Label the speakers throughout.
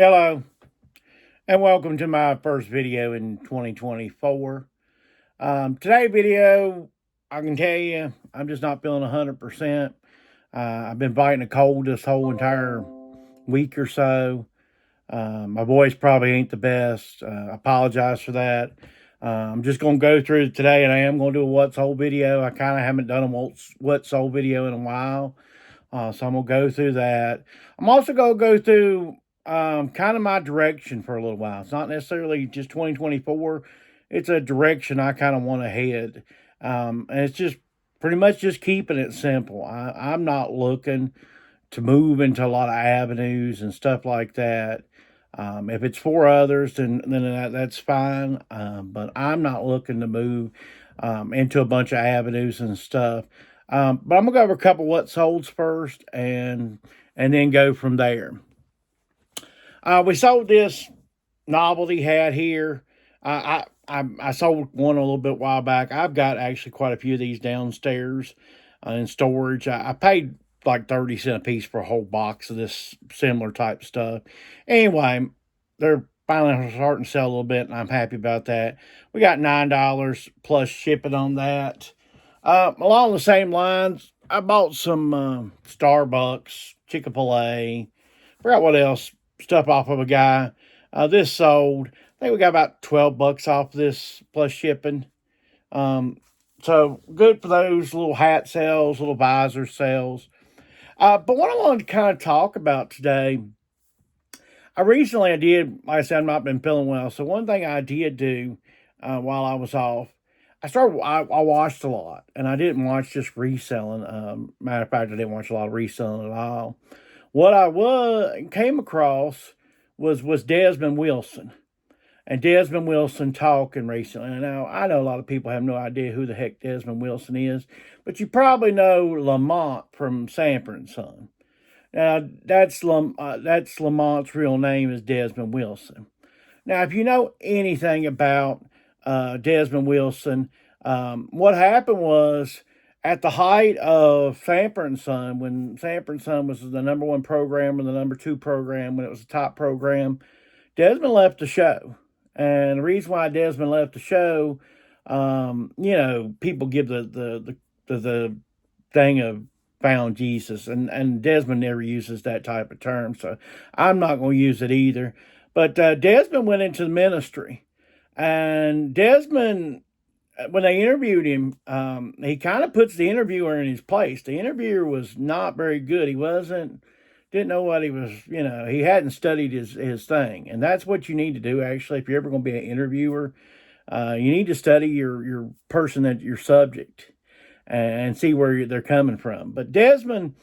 Speaker 1: Hello, and welcome to my first video in 2024. Today's video, I can tell you, I'm just not feeling 100%. I've been fighting a cold this whole entire week or so. My voice probably ain't the best. I apologize for that. I'm just going to go through it today, and I am going to do a what's sold video. I kind of haven't done a what's sold video in a while. So I'm going to go through that. I'm also going to go through kind of my direction for a little while. It's not necessarily just 2024. It's a direction I kind of want to head. And it's just pretty much just keeping it simple. I'm not looking to move into a lot of avenues and stuff like that. If it's for others, then that's fine. But I'm not looking to move into a bunch of avenues and stuff. But I'm gonna go over a couple what solds first, and then go from there. We sold this novelty hat here. I sold one a little bit while back. I've got actually quite a few of these downstairs in storage. I paid like 30 cents a piece for a whole box of this similar type stuff. Anyway, they're finally starting to sell a little bit, and I'm happy about that. We got $9 plus shipping on that. Along the same lines, I bought some Starbucks, Chick-fil-A, forgot what else, stuff off of a guy. This sold. I think we got about $12 off this plus shipping. So good for those little hat sales, little visor sales. But what I wanted to kind of talk about today, I did, like I said, I've not been feeling well. So one thing I did do while I was off, I watched a lot, and I didn't watch just reselling. Matter of fact, I didn't watch a lot of reselling at all. What I came across was Desmond Wilson, and Desmond Wilson talking recently. Now I know a lot of people have no idea who the heck Desmond Wilson is, but you probably know Lamont from Sanford and Son. Now that's Lamont's real name is Desmond Wilson. Now, if you know anything about Desmond Wilson, what happened was at the height of Sanford and Son, when Sanford and Son was the number one program and the number two program, when it was the top program, Desmond left the show. And the reason why Desmond left the show, people give the thing of found Jesus, and Desmond never uses that type of term, so I'm not going to use it either. But Desmond went into the ministry, and Desmond, when they interviewed him, he kind of puts the interviewer in his place. The interviewer was not very good. Didn't know what he was, he hadn't studied his thing. And that's what you need to do, actually, if you're ever going to be an interviewer. You need to study your person, your subject, and see where they're coming from. But Desmond,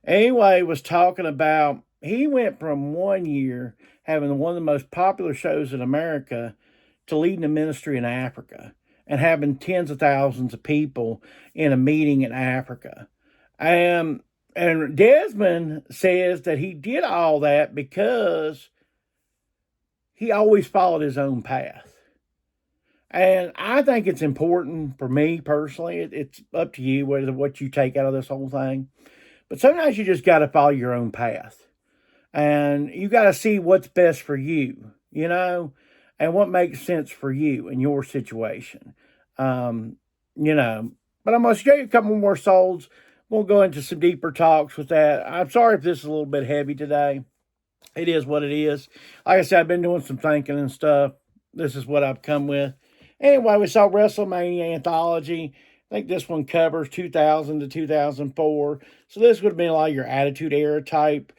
Speaker 1: anyway, was talking about, he went from 1 year having one of the most popular shows in America to leading a ministry in Africa and having tens of thousands of people in a meeting in Africa. And Desmond says that he did all that because he always followed his own path. And I think it's important for me personally. It's up to you what you take out of this whole thing. But sometimes you just got to follow your own path. And you got to see what's best for you, and what makes sense for you in your situation. But I'm going to show you a couple more solds. We'll go into some deeper talks with that. I'm sorry if this is a little bit heavy today. It is what it is. Like I said, I've been doing some thinking and stuff. This is what I've come with. Anyway, we saw WrestleMania Anthology. I think this one covers 2000 to 2004. So this would have been a lot of your Attitude Era type.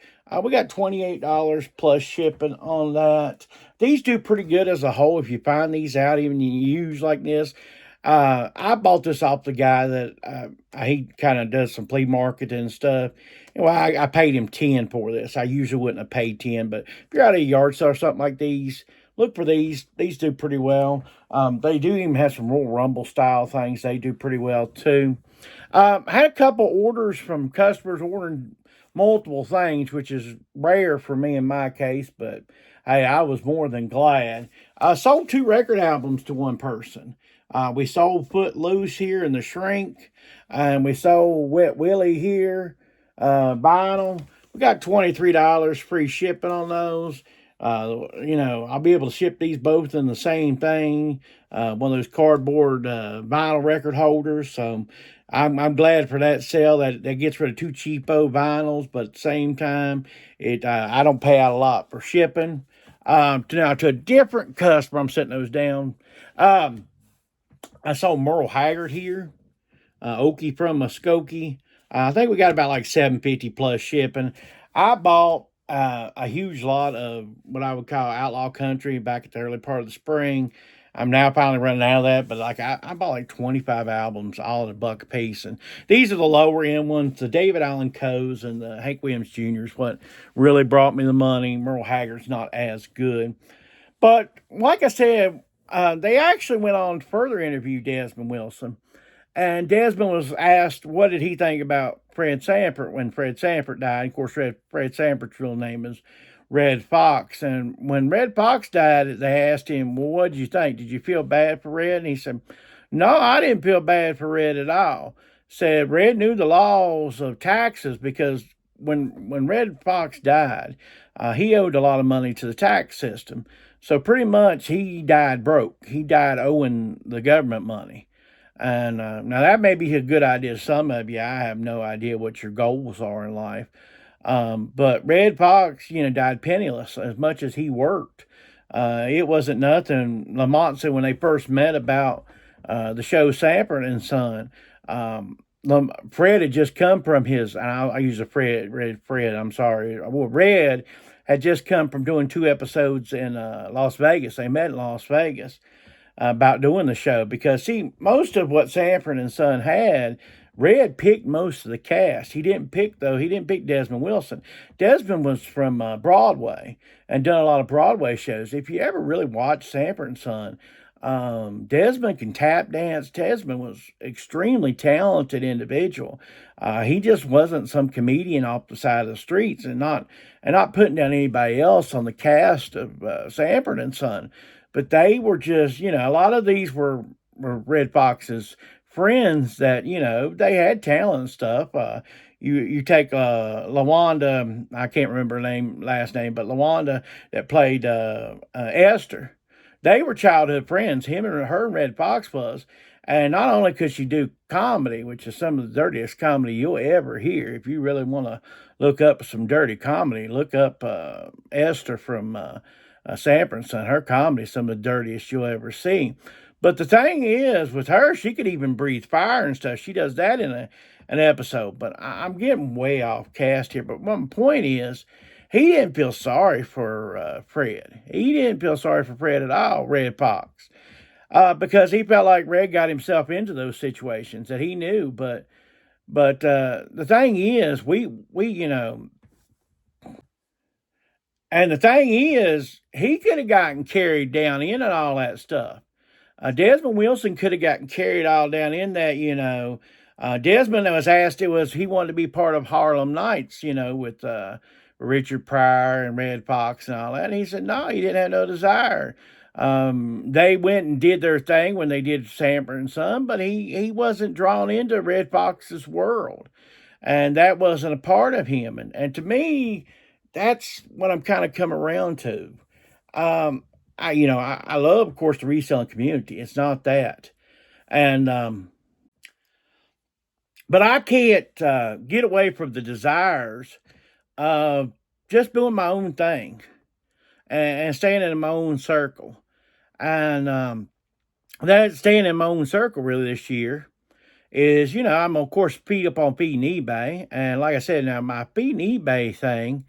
Speaker 1: We got $28 plus shipping on that. These do pretty good as a whole if you find these out, even you use like this. I bought this off the guy that he kind of does some flea marketing and stuff. Anyway, I paid him 10 for this. I usually wouldn't have paid 10, but if you're at a yard sale or something like these, look for these. These do pretty well. They do even have some Royal Rumble style things. They do pretty well too. I had a couple orders from customers ordering multiple things, which is rare for me in my case, but hey, I was more than glad. I sold 2 record albums to one person. We sold Footloose here in the Shrink, and we sold Wet Willie here, vinyl. We got $23 free shipping on those. I'll be able to ship these both in the same thing, one of those cardboard vinyl record holders. So I'm glad for that sale that gets rid of two cheapo vinyls, but at the same time, I don't pay out a lot for shipping. To a different customer, I'm setting those down. Um, I saw Merle Haggard here, Okie from Muskogee. I think we got about like 750 plus shipping. I bought a huge lot of what I would call outlaw country back at the early part of the spring. I'm now finally running out of that, but like I bought like 25 albums, all at $1 a piece. And these are the lower end ones. The David Allen Coes and the Hank Williams Jr.'s what really brought me the money. Merle Haggard's not as good. But like I said, they actually went on to further interview Desmond Wilson. And Desmond was asked, what did he think about Fred Sanford when Fred Sanford died? Of course, Fred Sanford's real name is Red Fox. And when Red Fox died, they asked him, well, what did you think? Did you feel bad for Red? And he said, no, I didn't feel bad for Red at all. Said Red knew the laws of taxes because when Red Fox died, he owed a lot of money to the tax system. So pretty much he died broke. He died owing the government money. And now that may be a good idea to some of you. I have no idea what your goals are in life. But Red Fox, died penniless as much as he worked. It wasn't nothing. Lamont said when they first met about the show Sanford and Son, Fred had just come from his, and I use a Fred, I'm sorry. Well, Red had just come from doing 2 episodes in Las Vegas. They met in Las Vegas about doing the show because, see, most of what Sanford and Son had, Red picked most of the cast. He didn't pick Desmond Wilson. Desmond was from Broadway and done a lot of Broadway shows. If you ever really watch Sanford and Son, Desmond can tap dance. Desmond was extremely talented individual. He just wasn't some comedian off the side of the streets, and not putting down anybody else on the cast of Sanford and Son. But they were just, a lot of these were Red Fox's friends that, they had talent and stuff. You take LaWanda, I can't remember her last name, but LaWanda that played Esther. They were childhood friends. Him and her and Red Fox was. And not only could she do comedy, which is some of the dirtiest comedy you'll ever hear. If you really want to look up some dirty comedy, look up Esther from Sanford and Son. Her comedy is some of the dirtiest you'll ever see. But the thing is, with her, she could even breathe fire and stuff. She does that in an episode. But I'm getting way off cast here. But one point is, he didn't feel sorry for Fred. He didn't feel sorry for Fred at all, Red Fox, because he felt like Red got himself into those situations that he knew. But the thing is, and the thing is, he could have gotten carried down in and all that stuff. Desmond Wilson could have gotten carried all down in that, Desmond was asked, he wanted to be part of Harlem Nights, with Richard Pryor and Red Fox and all that. And he said, no, he didn't have no desire. They went and did their thing when they did Sanford and Son, but he wasn't drawn into Red Fox's world. And that wasn't a part of him. And to me, that's what I'm kind of come around to. I love, of course, the reselling community. It's not that. And, but I can't get away from the desires of just doing my own thing and staying in my own circle. And that staying in my own circle really this year is, I'm, of course, feeding eBay. And like I said, now my feeding eBay thing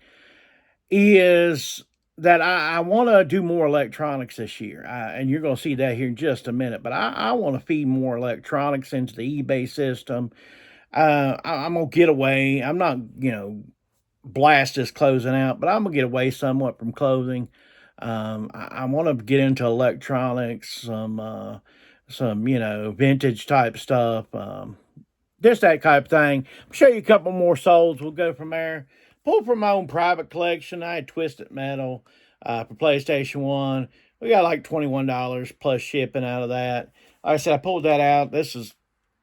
Speaker 1: is that I want to do more electronics this year. And you're going to see that here in just a minute. But I want to feed more electronics into the eBay system. I'm going to get away. I'm not, blast this closing out, but I'm going to get away somewhat from clothing. I want to get into electronics, some vintage type stuff. Just that type of thing. I'll show you a couple more solds. We'll go from there. Pulled from my own private collection. I had Twisted Metal for PlayStation 1. We got like $21 plus shipping out of that. Like I said, I pulled that out. This is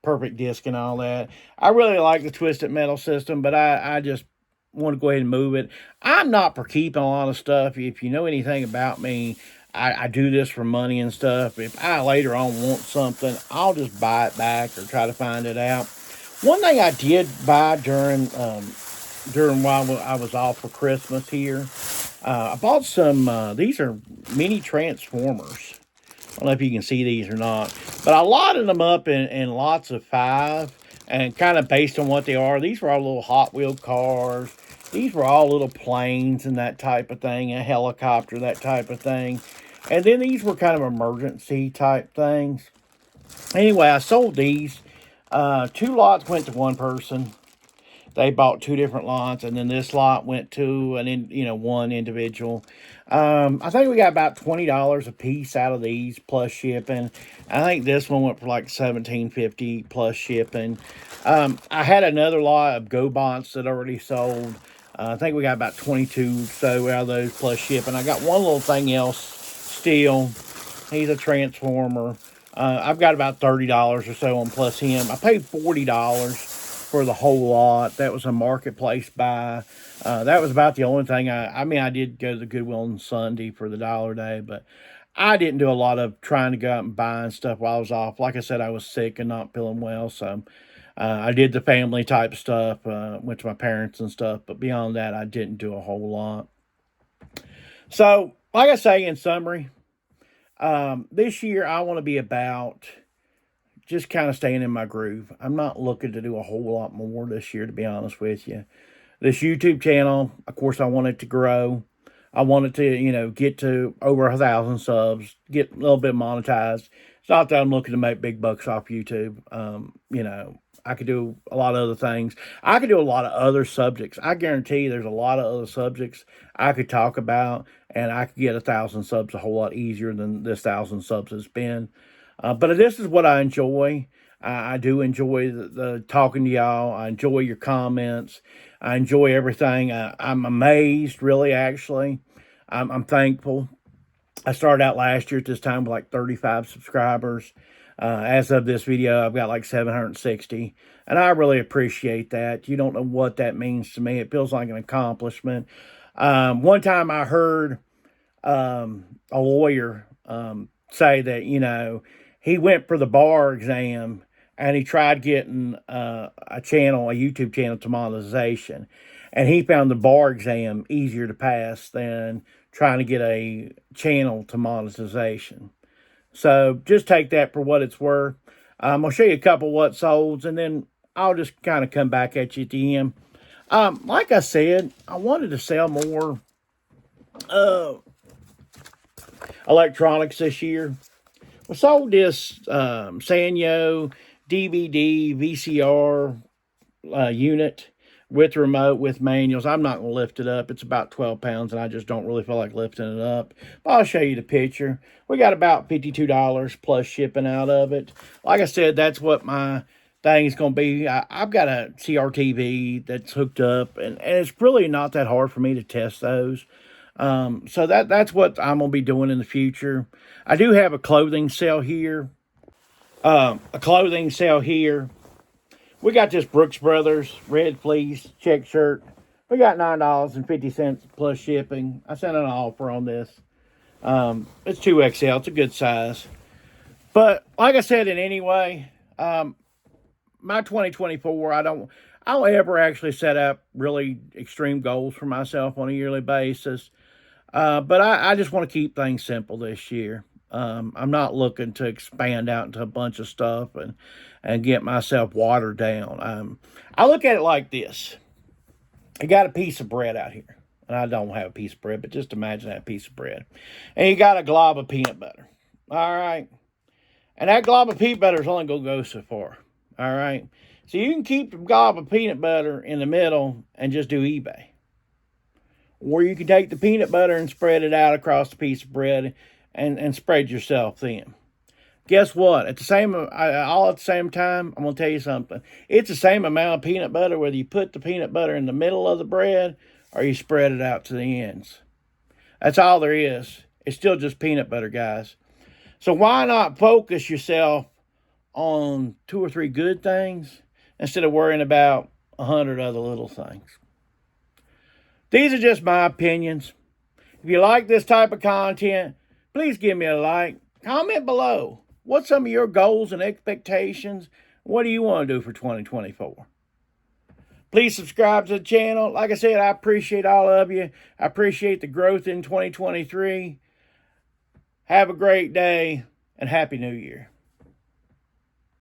Speaker 1: perfect disc and all that. I really like the Twisted Metal system, but I just want to go ahead and move it. I'm not for keeping a lot of stuff. If you know anything about me, I do this for money and stuff. If I later on want something, I'll just buy it back or try to find it out. One thing I did buy during while I was off for Christmas here, I bought some. These are mini transformers. I don't know if you can see these or not, but I lotted them up in lots of 5, and kind of based on what they are. These were all little Hot Wheel cars. These were all little planes and that type of thing, a helicopter, that type of thing. And then these were kind of emergency type things. Anyway, I sold these. 2 lots went to one person. They bought 2 different lots, and then this lot went to one individual. I think we got about $20 a piece out of these plus shipping. I think this one went for like $17.50 plus shipping. I had another lot of GoBots that already sold. I think we got about 22 so out of those plus shipping. I got one little thing else still. He's a transformer. I've got about $30 or so on plus him. I paid $40 for the whole lot. That was a marketplace buy. That was about the only thing. I did go to the Goodwill on Sunday for the dollar day, but I didn't do a lot of trying to go out and buying stuff while I was off. Like I said, I was sick and not feeling well, so I did the family type stuff, went to my parents and stuff, but beyond that, I didn't do a whole lot. So, like I say, in summary, this year I want to be about just kind of staying in my groove. I'm not looking to do a whole lot more this year, to be honest with you. This YouTube channel, of course, I want it to grow. I want it to, get to over 1,000 subs, get a little bit monetized. It's not that I'm looking to make big bucks off YouTube. I could do a lot of other things. I could do a lot of other subjects. I guarantee you there's a lot of other subjects I could talk about, and I could get 1,000 subs a whole lot easier than this 1,000 subs has been. But this is what I enjoy. I do enjoy the talking to y'all. I enjoy your comments. I enjoy everything. I'm amazed, really, actually. I'm thankful. I started out last year at this time with like 35 subscribers. As of this video, I've got like 760. And I really appreciate that. You don't know what that means to me. It feels like an accomplishment. One time I heard a lawyer say that, he went for the bar exam and he tried getting a YouTube channel to monetization. And he found the bar exam easier to pass than trying to get a channel to monetization. So just take that for what it's worth. I'm going to show you a couple what solds, and then I'll just kind of come back at you at the end. Like I said, I wanted to sell more electronics this year. We sold this Sanyo DVD VCR unit with remote, with manuals. I'm not going to lift it up. It's about 12 pounds, and I just don't really feel like lifting it up. But I'll show you the picture. We got about $52 plus shipping out of it. Like I said, that's what my thing is going to be. I've got a CRTV that's hooked up, and it's really not that hard for me to test those. So that's what I'm going to be doing in the future. I do have a clothing sale here. We got this Brooks Brothers red fleece check shirt. We got $9.50 plus shipping. I sent an offer on this. It's 2XL. It's a good size. But like I said, in any way, my 2024, I don't ever actually set up really extreme goals for myself on a yearly basis. But I just want to keep things simple this year. I'm not looking to expand out into a bunch of stuff and get myself watered down. I look at it like this. You got a piece of bread out here. And I don't have a piece of bread, but just imagine that piece of bread. And you got a glob of peanut butter. All right. And that glob of peanut butter is only going to go so far. All right. So you can keep the glob of peanut butter in the middle and just do eBay. Or you can take the peanut butter and spread it out across the piece of bread and spread yourself thin. Guess what? At the same time, I'm going to tell you something. It's the same amount of peanut butter whether you put the peanut butter in the middle of the bread or you spread it out to the ends. That's all there is. It's still just peanut butter, guys. So why not focus yourself on 2 or 3 good things instead of worrying about 100 other little things? These are just my opinions. If you like this type of content, please give me a like. Comment below. What's some of your goals and expectations? What do you want to do for 2024? Please subscribe to the channel. Like I said, I appreciate all of you. I appreciate the growth in 2023. Have a great day and Happy New Year.